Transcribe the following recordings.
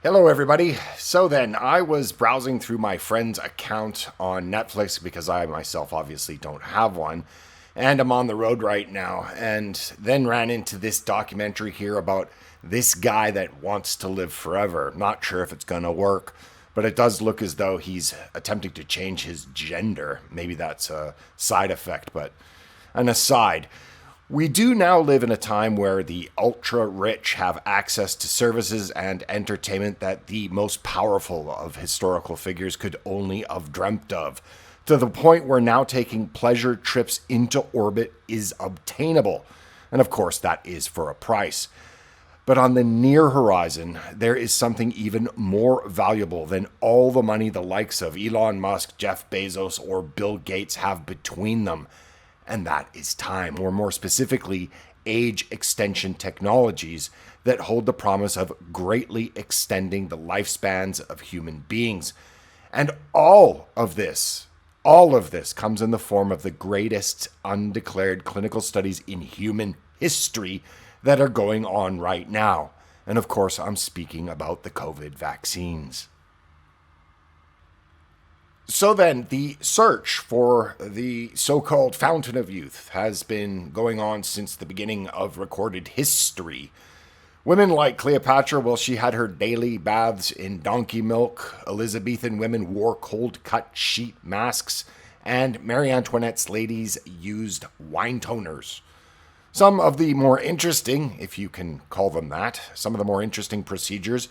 Hello, everybody. So then, I was browsing through my friend's account on Netflix because I myself obviously don't have one, and I'm on the road right now, and then ran into this documentary here about this guy that wants to live forever. Not sure if it's gonna work, but it does look as though he's attempting to change his gender. Maybe that's a side effect, but an aside. We do now live in a time where the ultra rich have access to services and entertainment that the most powerful of historical figures could only have dreamt of, to the point where now taking pleasure trips into orbit is obtainable. And of course, that is for a price. But on the near horizon, there is something even more valuable than all the money the likes of Elon Musk, Jeff Bezos, or Bill Gates have between them. And that is time, or more specifically, age extension technologies that hold the promise of greatly extending the lifespans of human beings. And all of this comes in the form of the greatest undeclared clinical studies in human history that are going on right now. And of course, I'm speaking about the COVID vaccines. So then, the search for the so-called fountain of youth has been going on since the beginning of recorded history. Women like Cleopatra, well, she had her daily baths in donkey milk. Elizabethan women wore cold-cut sheet masks. And Marie Antoinette's ladies used wine toners. Some of the more interesting, if you can call them that, some of the more interesting procedures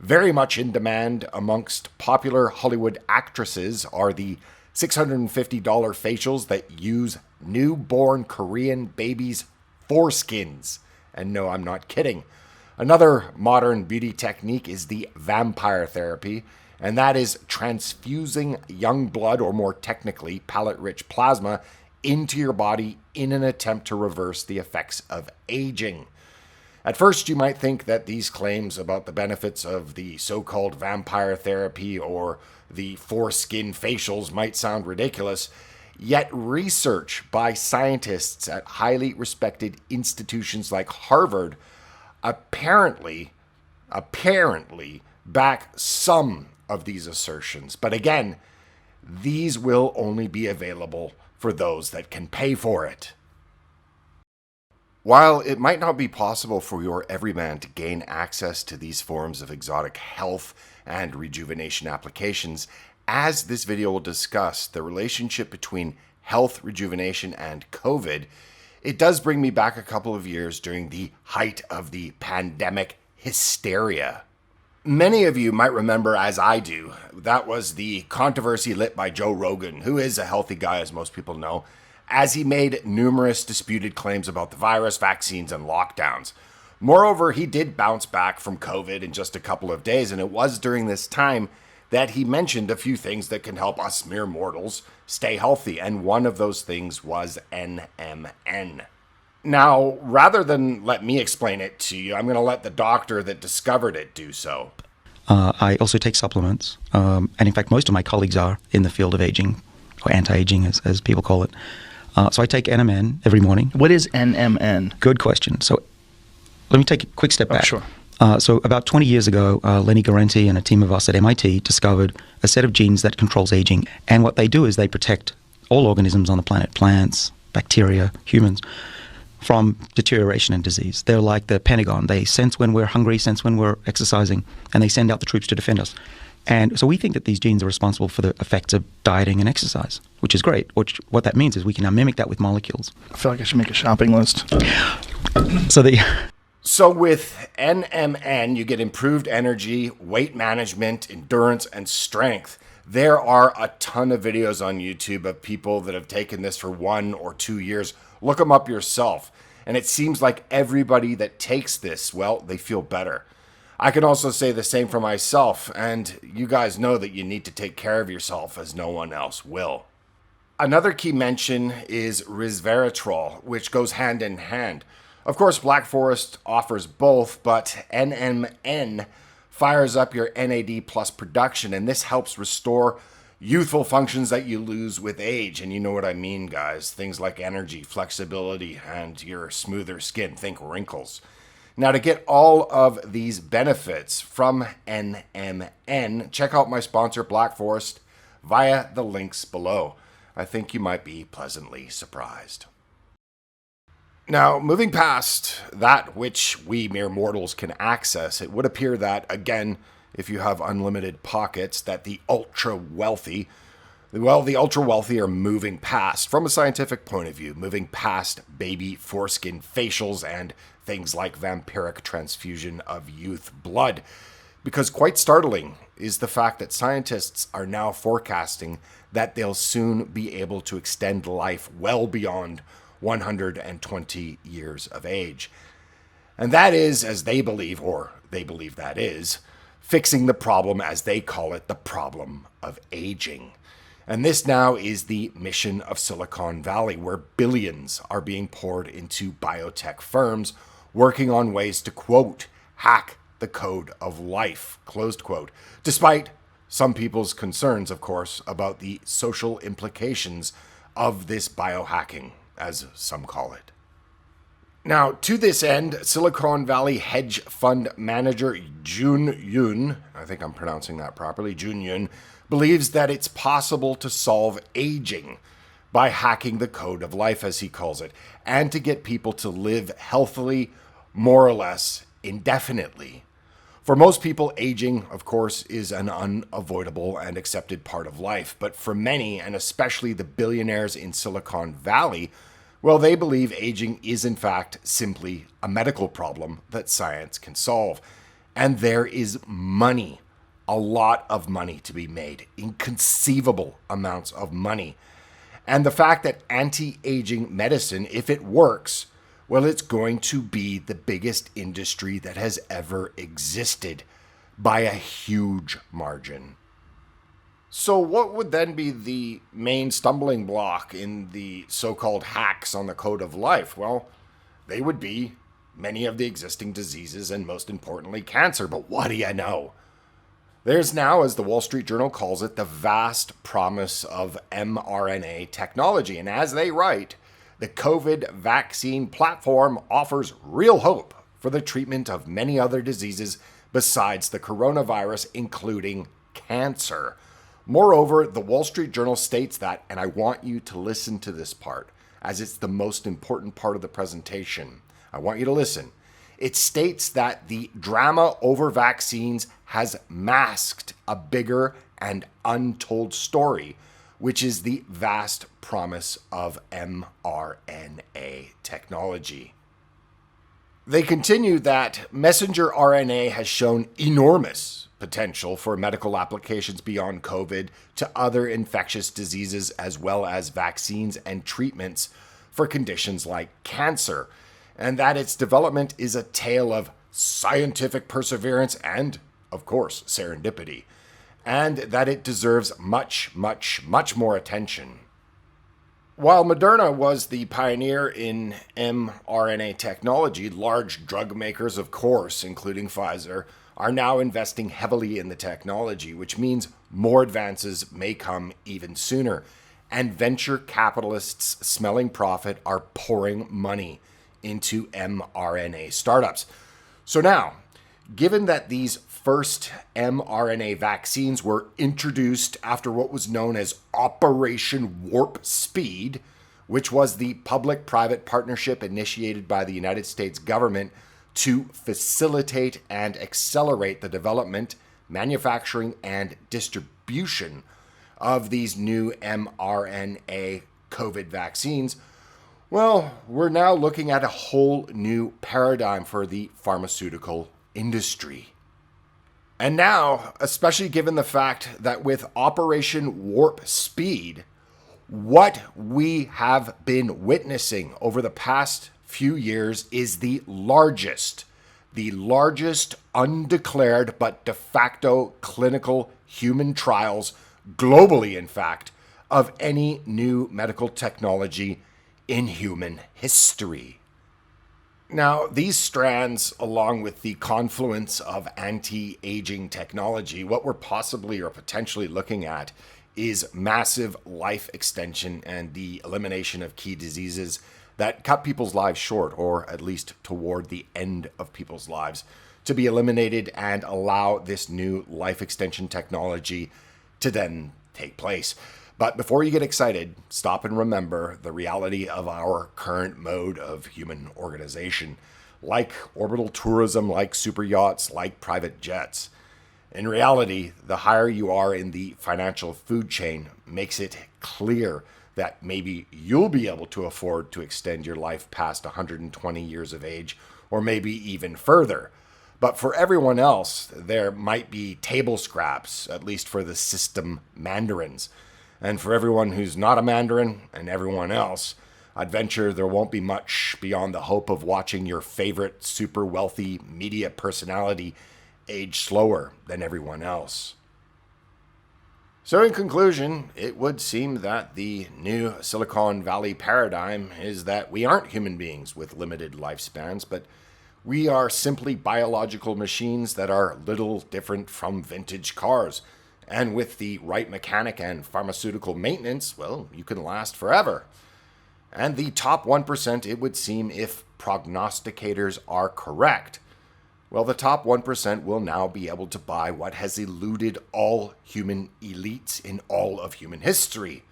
very much in demand amongst popular Hollywood actresses are the $650 facials that use newborn Korean babies' foreskins. And no, I'm not kidding. Another modern beauty technique is the vampire therapy, and that is transfusing young blood, or more technically, palate-rich plasma, into your body in an attempt to reverse the effects of aging. At first, you might think that these claims about the benefits of the so-called vampire therapy or the foreskin facials might sound ridiculous, yet research by scientists at highly respected institutions like Harvard apparently back some of these assertions. But again, these will only be available for those that can pay for it. While it might not be possible for your everyman to gain access to these forms of exotic health and rejuvenation applications, as this video will discuss the relationship between health, rejuvenation, and COVID, it does bring me back a couple of years during the height of the pandemic hysteria. Many of you might remember, as I do, that was the controversy lit by Joe Rogan, who is a healthy guy, as most people know, as he made numerous disputed claims about the virus, vaccines, and lockdowns. Moreover, he did bounce back from COVID in just a couple of days, and it was during this time that he mentioned a few things that can help us mere mortals stay healthy, and one of those things was NMN. Now, rather than let me explain it to you, I'm going to let the doctor that discovered it do so. I also take supplements, and in fact, most of my colleagues are in the field of aging, or anti-aging, as people call it. So I take NMN every morning. What is NMN? Good question. So let me take a quick step back. Sure. So about 20 years ago, Lenny Guarente and a team of us at MIT discovered a set of genes that controls aging. And what they do is they protect all organisms on the planet, plants, bacteria, humans, from deterioration and disease. They're like the Pentagon. They sense when we're hungry, sense when we're exercising, and they send out the troops to defend us. And so we think that these genes are responsible for the effects of dieting and exercise, which is great. What that means is we can now mimic that with molecules. I feel like I should make a shopping list. So with NMN, you get improved energy, weight management, endurance, and strength. There are a ton of videos on YouTube of people that have taken this for 1 or 2 years. Look them up yourself. And it seems like everybody that takes this, well, they feel better. I can also say the same for myself, and you guys know that you need to take care of yourself as no one else will. Another key mention is resveratrol, which goes hand in hand. Of course, Black Forest offers both, but NMN fires up your NAD plus production, and this helps restore youthful functions that you lose with age. And you know what I mean, guys. Things like energy, flexibility, and your smoother skin. Think wrinkles. Now, to get all of these benefits from NMN, check out my sponsor, Black Forest, via the links below. I think you might be pleasantly surprised. Now, moving past that which we mere mortals can access, it would appear that, again, if you have unlimited pockets, that the ultra-wealthy, the ultra-wealthy are moving past, from a scientific point of view, moving past baby foreskin facials and things like vampiric transfusion of youth blood. Because quite startling is the fact that scientists are now forecasting that they'll soon be able to extend life well beyond 120 years of age. And that is, as they believe, or they believe that is, fixing the problem, as they call it, the problem of aging. And this now is the mission of Silicon Valley, where billions are being poured into biotech firms working on ways to, quote, hack the code of life, closed quote, despite some people's concerns, of course, about the social implications of this biohacking, as some call it. Now, to this end, Silicon Valley hedge fund manager Jun Yun, I think I'm pronouncing that properly, Jun Yun, believes that it's possible to solve aging by hacking the code of life, as he calls it, and to get people to live healthily, more or less indefinitely. For most people, aging, of course, is an unavoidable and accepted part of life. But for many, and especially the billionaires in Silicon Valley, well, they believe aging is in fact simply a medical problem that science can solve. And there is money, a lot of money to be made, inconceivable amounts of money. And the fact that anti-aging medicine, if it works, well, it's going to be the biggest industry that has ever existed by a huge margin. So what would then be the main stumbling block in the so-called hacks on the code of life? Well, they would be many of the existing diseases and, most importantly, cancer. But what do you know? There's now, as the Wall Street Journal calls it, the vast promise of mRNA technology. And as they write, the COVID vaccine platform offers real hope for the treatment of many other diseases besides the coronavirus, including cancer. Moreover, the Wall Street Journal states that, and I want you to listen to this part, as it's the most important part of the presentation. I want you to listen. It states that the drama over vaccines has masked a bigger and untold story, which is the vast promise of mRNA technology. They continue that messenger RNA has shown enormous potential for medical applications beyond COVID to other infectious diseases, as well as vaccines and treatments for conditions like cancer, and that its development is a tale of scientific perseverance and, of course, serendipity, and that it deserves much, much, much more attention. While Moderna was the pioneer in mRNA technology, large drug makers, of course, including Pfizer, are now investing heavily in the technology, which means more advances may come even sooner. And venture capitalists smelling profit are pouring money into mRNA startups. So now, given that these first mRNA vaccines were introduced after what was known as Operation Warp Speed, which was the public-private partnership initiated by the United States government to facilitate and accelerate the development, manufacturing, and distribution of these new mRNA COVID vaccines, well, we're now looking at a whole new paradigm for the pharmaceutical industry. And now, especially given the fact that with Operation Warp Speed, what we have been witnessing over the past few years is the largest undeclared but de facto clinical human trials, globally in fact, of any new medical technology in human history. Now, these strands, along with the confluence of anti-aging technology, what we're possibly or potentially looking at is massive life extension and the elimination of key diseases that cut people's lives short, or at least toward the end of people's lives, to be eliminated and allow this new life extension technology to then take place. But before you get excited, stop and remember the reality of our current mode of human organization, like orbital tourism, like super yachts, like private jets. In reality, the higher you are in the financial food chain makes it clear that maybe you'll be able to afford to extend your life past 120 years of age, or maybe even further. But for everyone else, there might be table scraps, at least for the system mandarins. And for everyone who's not a mandarin and everyone else, I'd venture there won't be much beyond the hope of watching your favorite super wealthy media personality age slower than everyone else. So in conclusion, it would seem that the new Silicon Valley paradigm is that we aren't human beings with limited lifespans, but we are simply biological machines that are little different from vintage cars. And with the right mechanic and pharmaceutical maintenance, well, you can last forever. And the top 1%, it would seem, if prognosticators are correct, well, the top 1% will now be able to buy what has eluded all human elites in all of human history.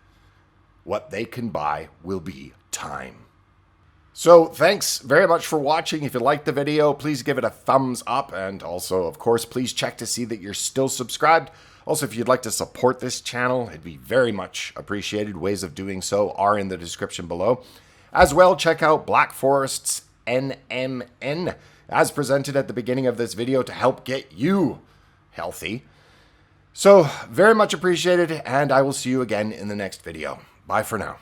What they can buy will be time. So thanks very much for watching. If you liked the video, please give it a thumbs up. And also, of course, please check to see that you're still subscribed. Also, if you'd like to support this channel, it'd be very much appreciated. Ways of doing so are in the description below. As well, check out Black Forest's NMN, as presented at the beginning of this video, to help get you healthy. So, very much appreciated, and I will see you again in the next video. Bye for now.